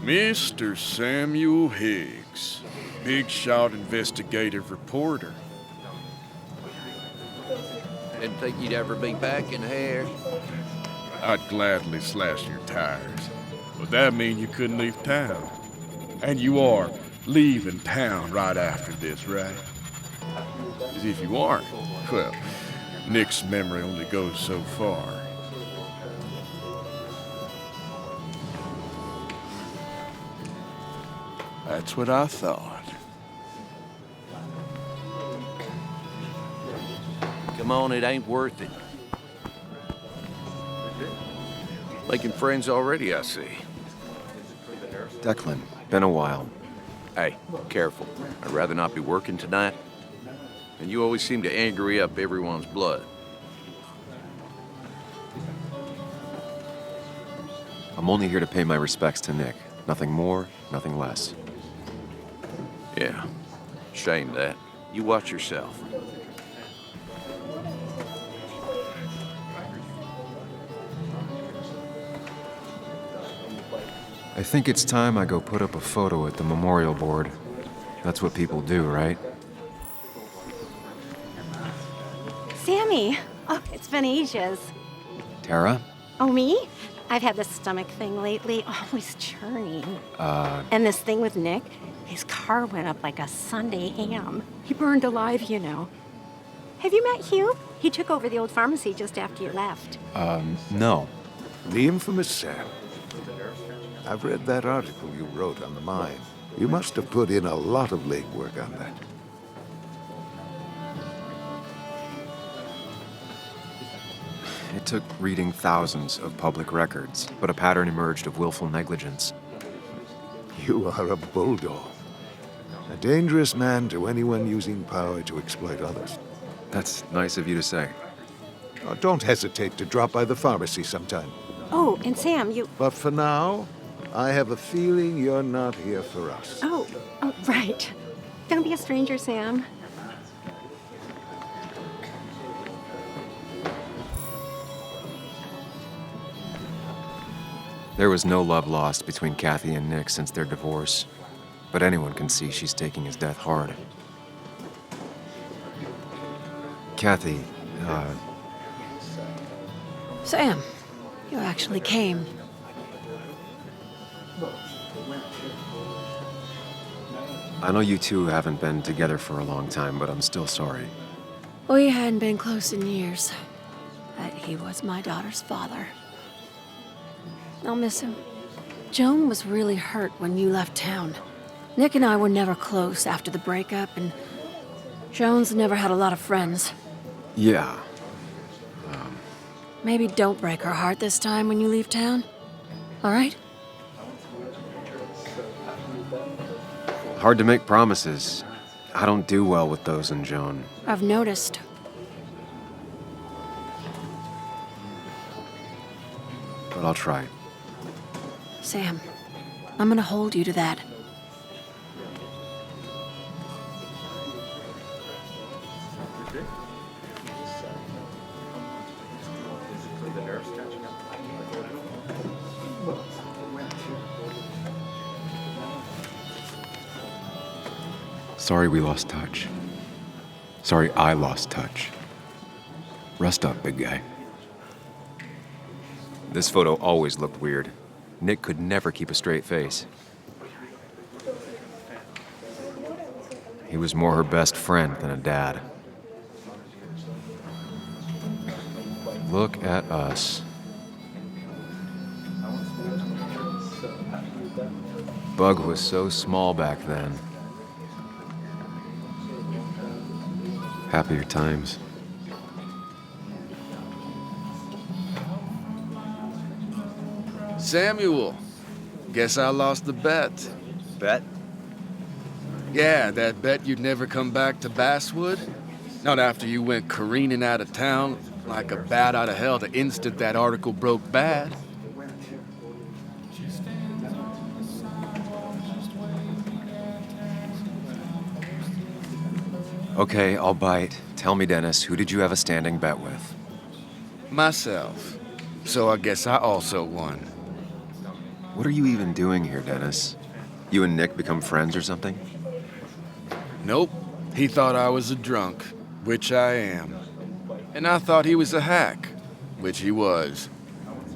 Mr. Samuel Higgs, big shot investigative reporter. Didn't think you'd ever be back in here. I'd gladly slash your tires, but that mean you couldn't leave town. And you are leaving town right after this, right? As if you aren't, well, Nick's memory only goes so far. That's what I thought. Come on, it ain't worth it. Making friends already, I see. Declan, been a while. Hey, careful. I'd rather not be working tonight. And you always seem to angry up everyone's blood. I'm only here to pay my respects to Nick. Nothing more, nothing less. Yeah, shame that. You watch yourself. I think it's time I go put up a photo at the memorial board. That's what people do, right? Sammy! Oh, it's been ages. Tara? Oh, me? I've had this stomach thing lately, always churning. And this thing with Nick, his car went up like a Sunday ham. He burned alive, you know. Have you met Hugh? He took over the old pharmacy just after you left. No. The infamous Sam. I've read that article you wrote on the mine. You must have put in a lot of legwork on that. It took reading thousands of public records, but a pattern emerged of willful negligence. You are a bulldog. A dangerous man to anyone using power to exploit others. That's nice of you to say. Oh, don't hesitate to drop by the pharmacy sometime. Oh, and Sam, you... But for now, I have a feeling you're not here for us. Oh, right. Don't be a stranger, Sam. There was no love lost between Kathy and Nick since their divorce, but anyone can see she's taking his death hard. Kathy, Sam, you actually came. I know you two haven't been together for a long time, but I'm still sorry. We hadn't been close in years, but he was my daughter's father. I'll miss him. Joan was really hurt when you left town. Nick and I were never close after the breakup, and Joan's never had a lot of friends. Yeah. Maybe don't break her heart this time when you leave town. All right? Hard to make promises. I don't do well with those in Joan. I've noticed. But I'll try. Sam, I'm gonna hold you to that. Sorry we lost touch. Sorry I lost touch. Rest up, big guy. This photo always looked weird. Nick could never keep a straight face. He was more her best friend than a dad. Look at us. Bug was so small back then. Happier times. Samuel, guess I lost the bet. Bet? Yeah, that bet you'd never come back to Basswood. Not after you went careening out of town like a bat out of hell the instant that article broke bad. Okay, I'll bite. Tell me, Dennis, who did you have a standing bet with? Myself. So I guess I also won. What are you even doing here, Dennis? You and Nick become friends or something? Nope. He thought I was a drunk, which I am. And I thought he was a hack, which he was.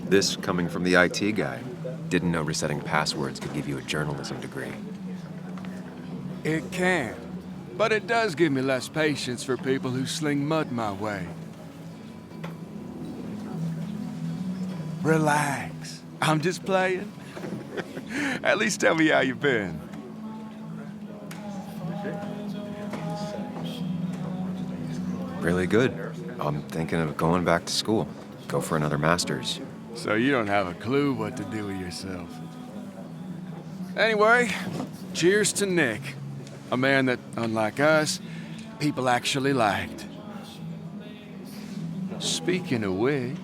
This coming from the IT guy. Didn't know resetting passwords could give you a journalism degree. It can. But it does give me less patience for people who sling mud my way. Relax. I'm just playing. At least tell me how you've been. Really good. I'm thinking of going back to school. Go for another master's. So you don't have a clue what to do with yourself. Anyway, cheers to Nick. A man that, unlike us, people actually liked. Speaking of which...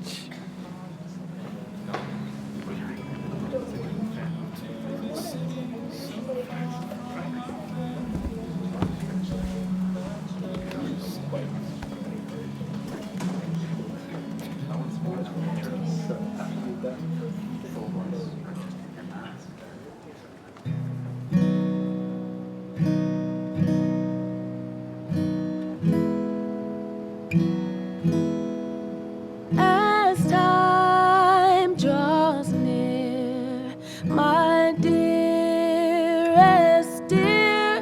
As time draws near, my dearest dear,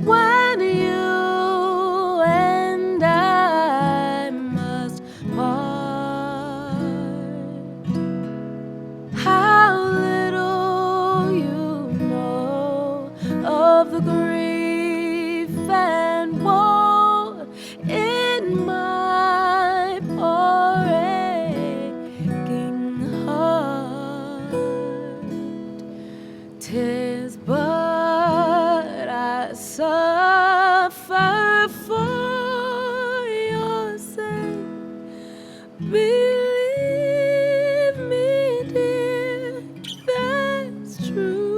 when you and I must part, how little you know of the grief and woe in my poor aching heart. 'Tis but I suffer for your sake. Believe me, dear, that's true.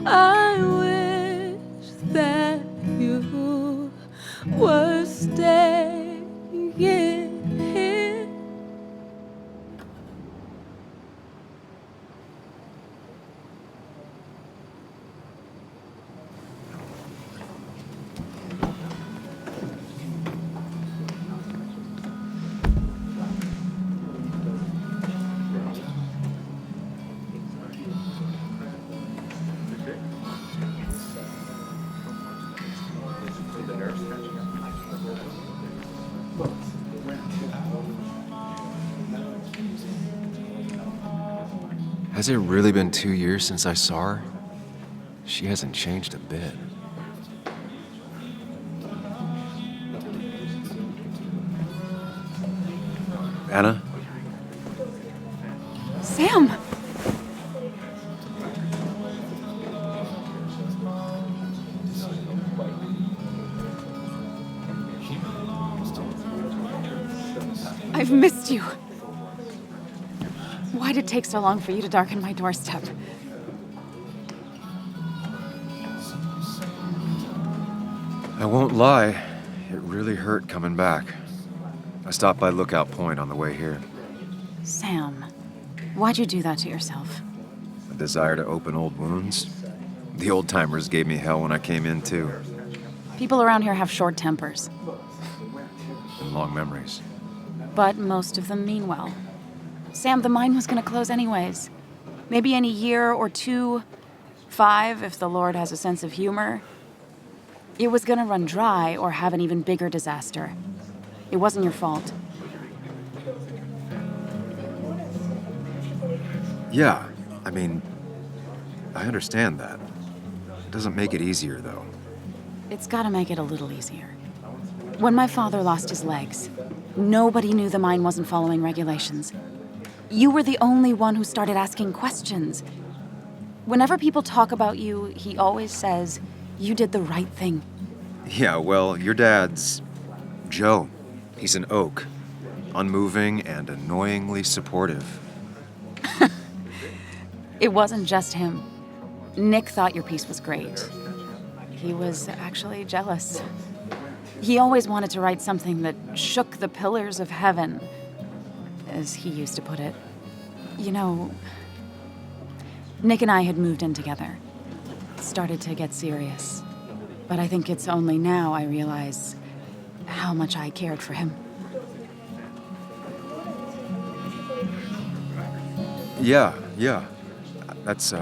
I wish that you were staying here. Has it really been 2 years since I saw her? She hasn't changed a bit. Anna? Sam! I've missed you. Why'd it take so long for you to darken my doorstep? I won't lie, it really hurt coming back. I stopped by Lookout Point on the way here. Sam, why'd you do that to yourself? A desire to open old wounds. The old-timers gave me hell when I came in, too. People around here have short tempers, And long memories. but most of them mean well. Sam, the mine was gonna close anyways. Maybe in a year or 2, 5, if the Lord has a sense of humor. It was gonna run dry or have an even bigger disaster. It wasn't your fault. Yeah, I mean, I understand that. It doesn't make it easier, though. It's gotta make it a little easier. When my father lost his legs, nobody knew the mine wasn't following regulations. You were the only one who started asking questions. Whenever people talk about you, he always says, you did the right thing. Yeah, well, your dad's Joe. He's an oak. Unmoving and annoyingly supportive. It wasn't just him. Nick thought your piece was great. He was actually jealous. He always wanted to write something that shook the pillars of heaven, as he used to put it. You know, Nick and I had moved in together. Started to get serious. But I think it's only now I realize how much I cared for him. Yeah. That's,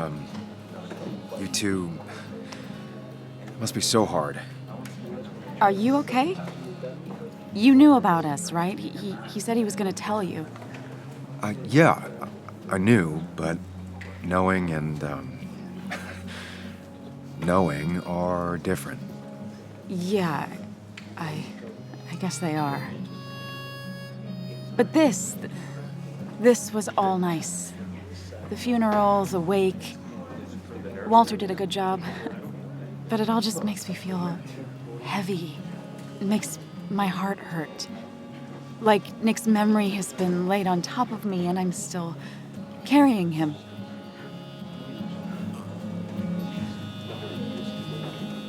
you two... must be so hard. Are you okay? You knew about us, right? He said he was gonna tell you. Yeah, I knew, but knowing and, knowing are different. Yeah, I guess they are. But this was all nice. The funeral, the wake. Walter did a good job. But it all just makes me feel heavy. It makes my heart hurt. Like Nick's memory has been laid on top of me and I'm still carrying him.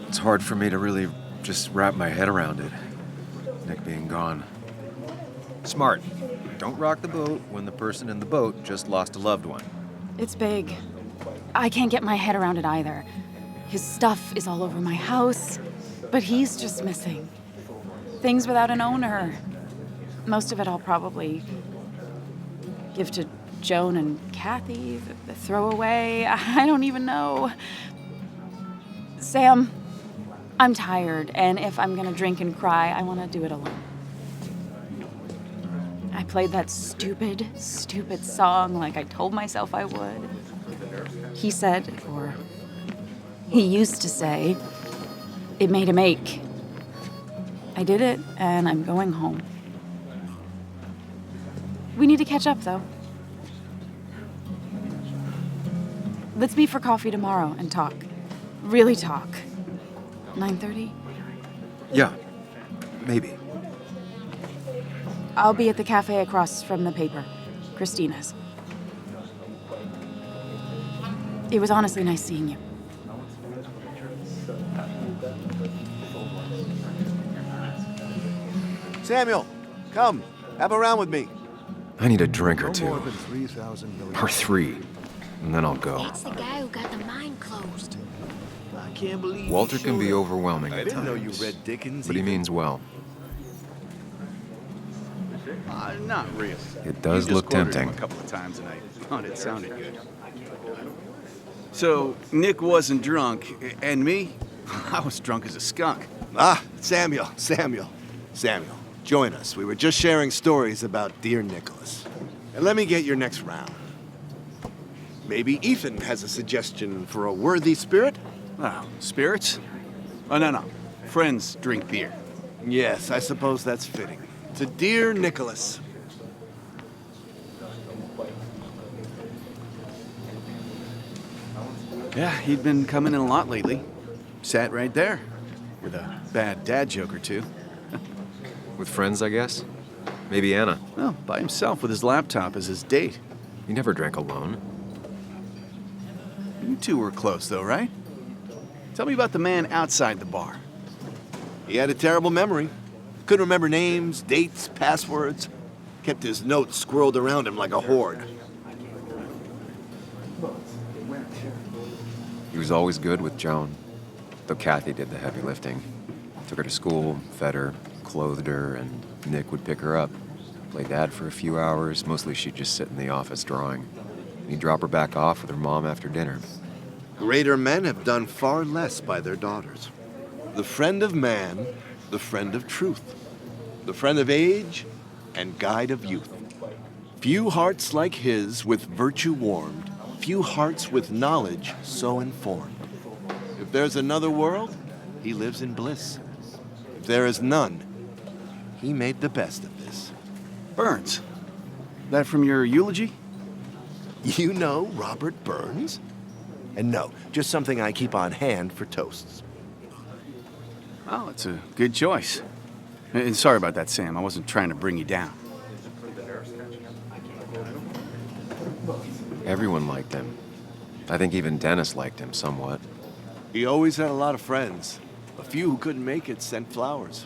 It's hard for me to really just wrap my head around it. Nick being gone. Smart. Don't rock the boat when the person in the boat just lost a loved one. It's big. I can't get my head around it either. His stuff is all over my house, but he's just missing. Things without an owner. Most of it I'll probably give to Joan and Kathy, throw away. I don't even know. Sam, I'm tired, and if I'm gonna drink and cry, I want to do it alone. I played that stupid song like I told myself I would. He said, or he used to say, it made him ache. I did it, and I'm going home. We need to catch up, though. Let's meet for coffee tomorrow and talk. Really talk. 9:30? Yeah, maybe. I'll be at the cafe across from the paper. Christina's. It was honestly nice seeing you. Samuel, come. Have a round with me. I need a drink or No two. more than 3,000 million. Or 3. And then I'll go. That's the guy who got the mine closed. I can't believe Walter you can be showed up. overwhelming I at didn't know times. you read Dickens. But he either. means well. Not really. It does You just look quoted him tempting. a couple of times, and I thought it sounded good. So Nick wasn't drunk, and me, I was drunk as a skunk. Ah, Samuel. Join us. We were just sharing stories about dear Nicholas. And let me get your next round. Maybe Ethan has a suggestion for a worthy spirit? Oh, spirits? Oh, no. Friends drink beer. Yes, I suppose that's fitting. To dear Nicholas. Yeah, he'd been coming in a lot lately. Sat right there, with a bad dad joke or two. With friends, I guess? Maybe Anna. Well, by himself with his laptop as his date. He never drank alone. You two were close, though, right? Tell me about the man outside the bar. He had a terrible memory. Couldn't remember names, dates, passwords. Kept his notes squirreled around him like a hoard. He was always good with Joan, though Kathy did the heavy lifting. Took her to school, fed her, clothed her, and Nick would pick her up. Play dad for a few hours. Mostly she'd just sit in the office drawing. And he'd drop her back off with her mom after dinner. Greater men have done far less by their daughters. The friend of man, the friend of truth. The friend of age, and guide of youth. Few hearts like his with virtue warmed, few hearts with knowledge so informed. If there's another world, he lives in bliss. If there is none, he made the best of this. Burns. That from your eulogy? You know Robert Burns? And no, just something I keep on hand for toasts. Well, it's a good choice. And sorry about that, Sam. I wasn't trying to bring you down. Everyone liked him. I think even Dennis liked him somewhat. He always had a lot of friends. A few who couldn't make it sent flowers.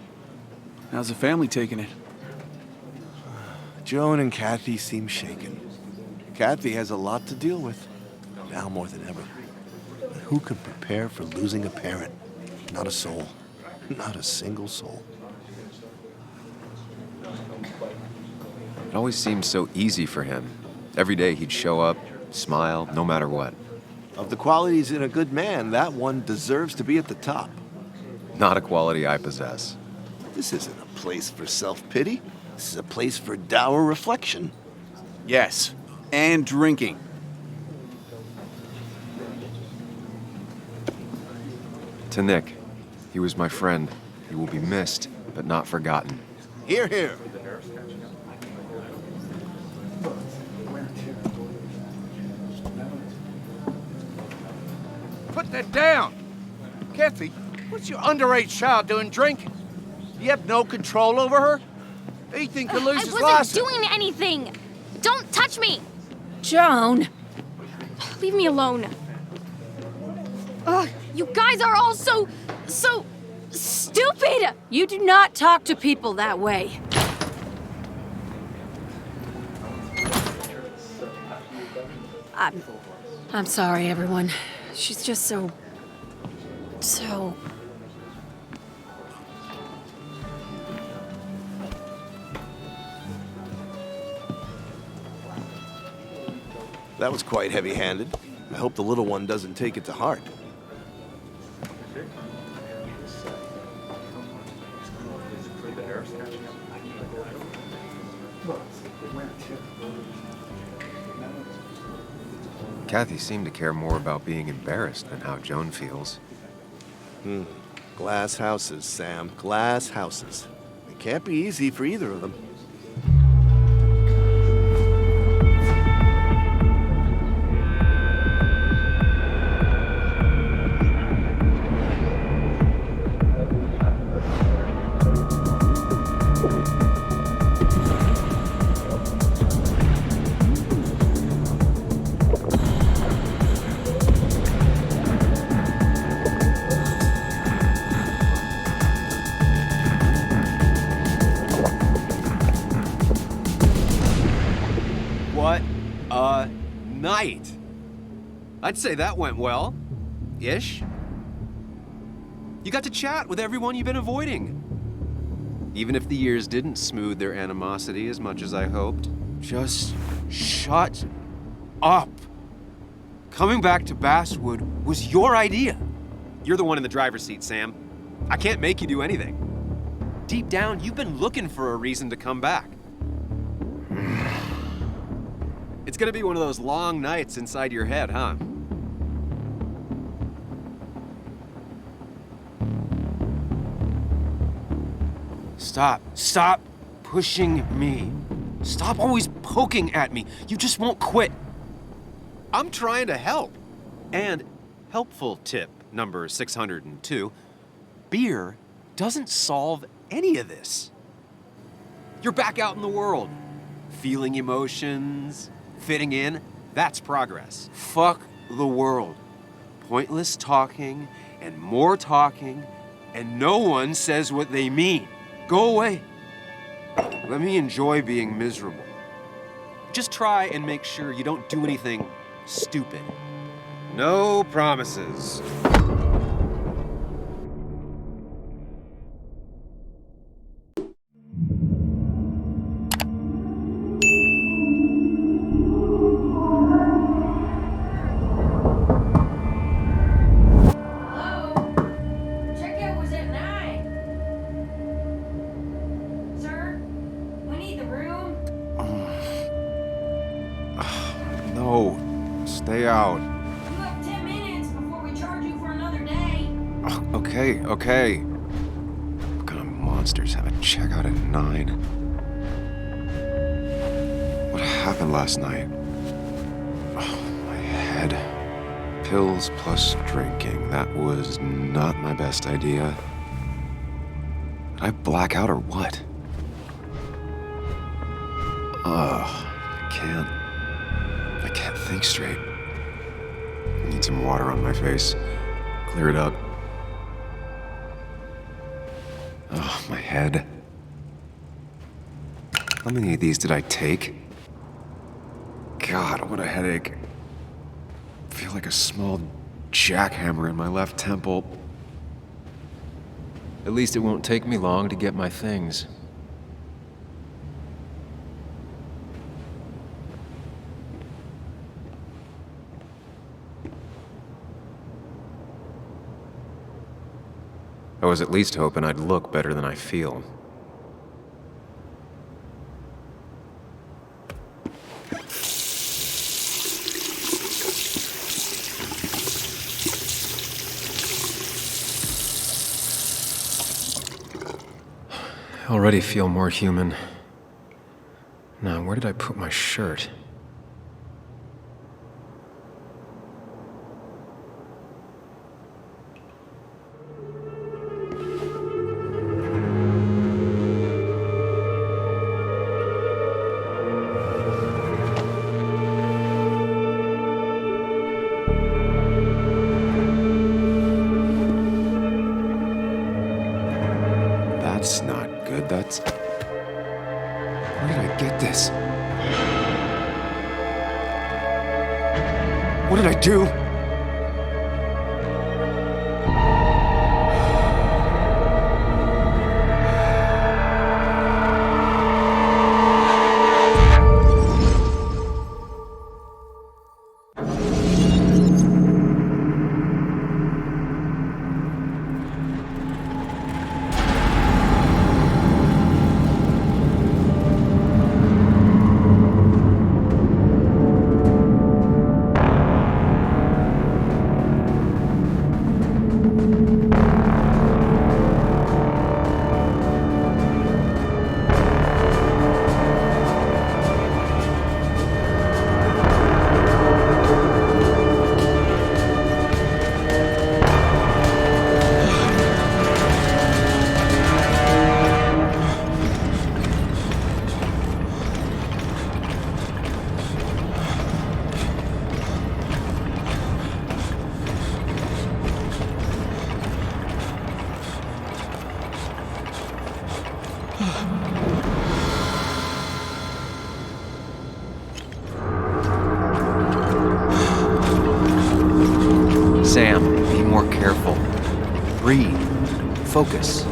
How's the family taking it? Joan and Kathy seem shaken. Kathy has a lot to deal with, now more than ever. And who can prepare for losing a parent? Not a soul. Not a single soul. It always seemed so easy for him. Every day he'd show up, smile, no matter what. Of the qualities in a good man, that one deserves to be at the top. Not a quality I possess. This isn't a place for self-pity. This is a place for dour reflection. Yes, and drinking. To Nick, he was my friend. He will be missed, but not forgotten. Hear, hear. Put that down! Kathy, what's your underage child doing drinking? You have no control over her? Ethan could lose his I license. wasn't doing anything! Don't touch me! Joan! Leave me alone. Ugh, you guys are all so stupid! You do not talk to people that way. I'm sorry, everyone. She's just so... That was quite heavy-handed. I hope the little one doesn't take it to heart. Kathy seemed to care more about being embarrassed than how Joan feels. Glass houses, Sam. Glass houses. It can't be easy for either of them. What a night! I'd say that went well. Ish. You got to chat with everyone you've been avoiding. Even if the years didn't smooth their animosity as much as I hoped. Just shut up. Coming back to Basswood was your idea. You're the one in the driver's seat, Sam. I can't make you do anything. Deep down, you've been looking for a reason to come back. It's gonna be one of those long nights inside your head, huh? Stop pushing me. Stop always poking at me. You just won't quit. I'm trying to help. And helpful tip number 602, beer doesn't solve any of this. You're back out in the world, feeling emotions, fitting in, that's progress. Fuck the world. Pointless talking and more talking, and no one says what they mean. Go away. Let me enjoy being miserable. Just try and make sure you don't do anything stupid. No promises. No, stay out. You have 10 minutes before we charge you for another day. Okay. What kind of monsters have a checkout at 9? What happened last night? Oh, my head. Pills plus drinking. That was not my best idea. Did I black out or what? I can't think straight. Need some water on my face. Clear it up. Oh, my head. How many of these did I take? God, what a headache. I feel like a small jackhammer in my left temple. At least it won't take me long to get my things. I was at least hoping I'd look better than I feel. I already feel more human. Now, where did I put my shirt? That's not good. That's... Where did I get this? What did I do? Sam, be more careful. Breathe. Focus.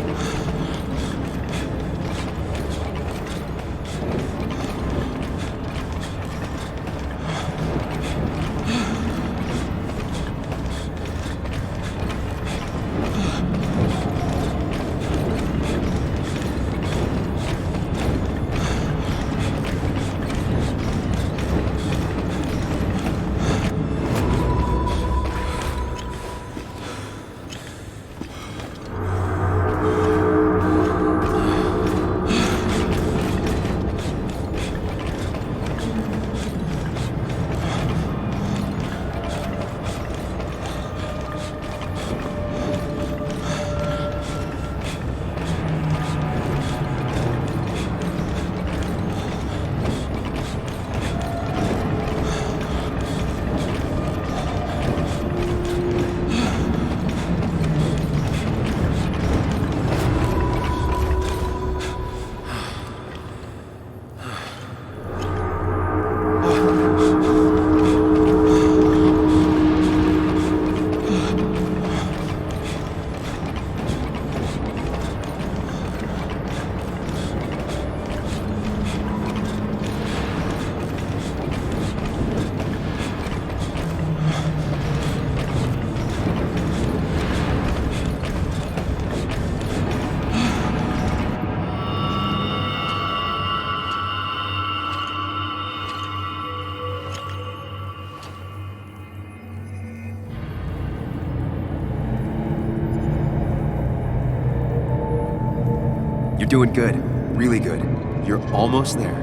You're doing good. Really good. You're almost there.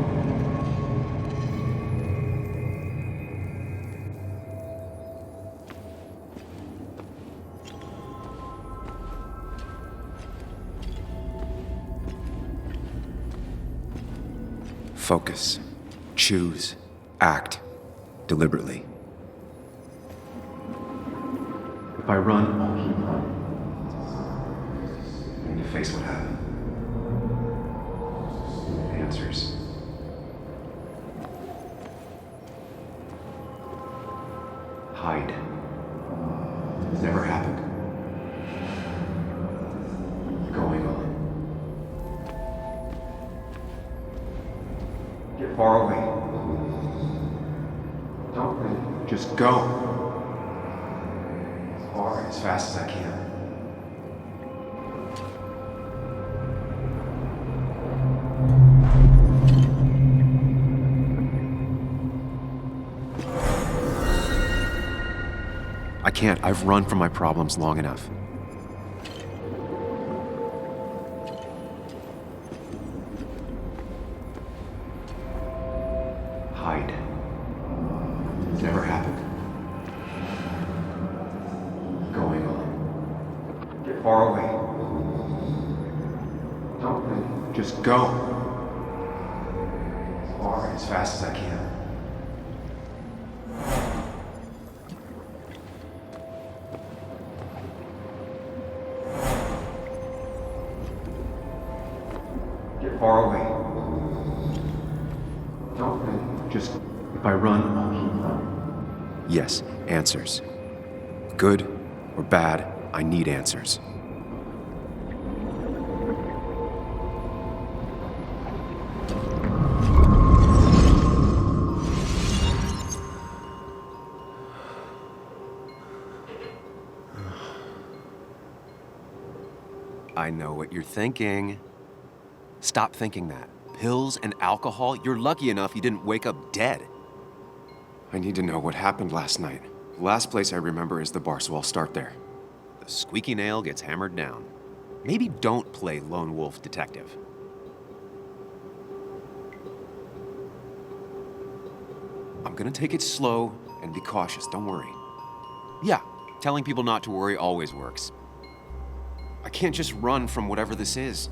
Focus. Choose. Act. Deliberately. If I run, I'll keep running. I need to face what happened. Answers. Hide. It's never happened. Going on. Get far away. Don't run. Just go. As far, as fast as I can. I can't. I've run from my problems long enough. Hide. It's never happened. Going on. Get far away. Don't run. Just go. As far, as fast as I can. Get far away. Don't run. Just, if I run, I'll keep running. Yes, answers. Good or bad, I need answers. I know what you're thinking. Stop thinking that. Pills and alcohol, you're lucky enough you didn't wake up dead. I need to know what happened last night. The last place I remember is the bar, so I'll start there. The squeaky nail gets hammered down. Maybe don't play lone wolf detective. I'm gonna take it slow and be cautious, don't worry. Yeah, telling people not to worry always works. I can't just run from whatever this is.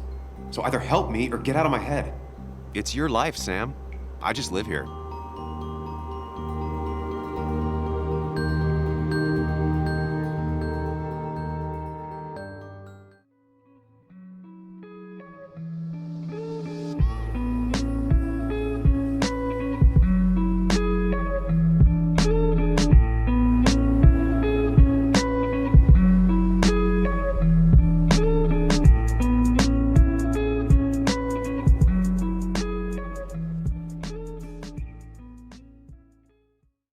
So either help me or get out of my head. It's your life, Sam. I just live here.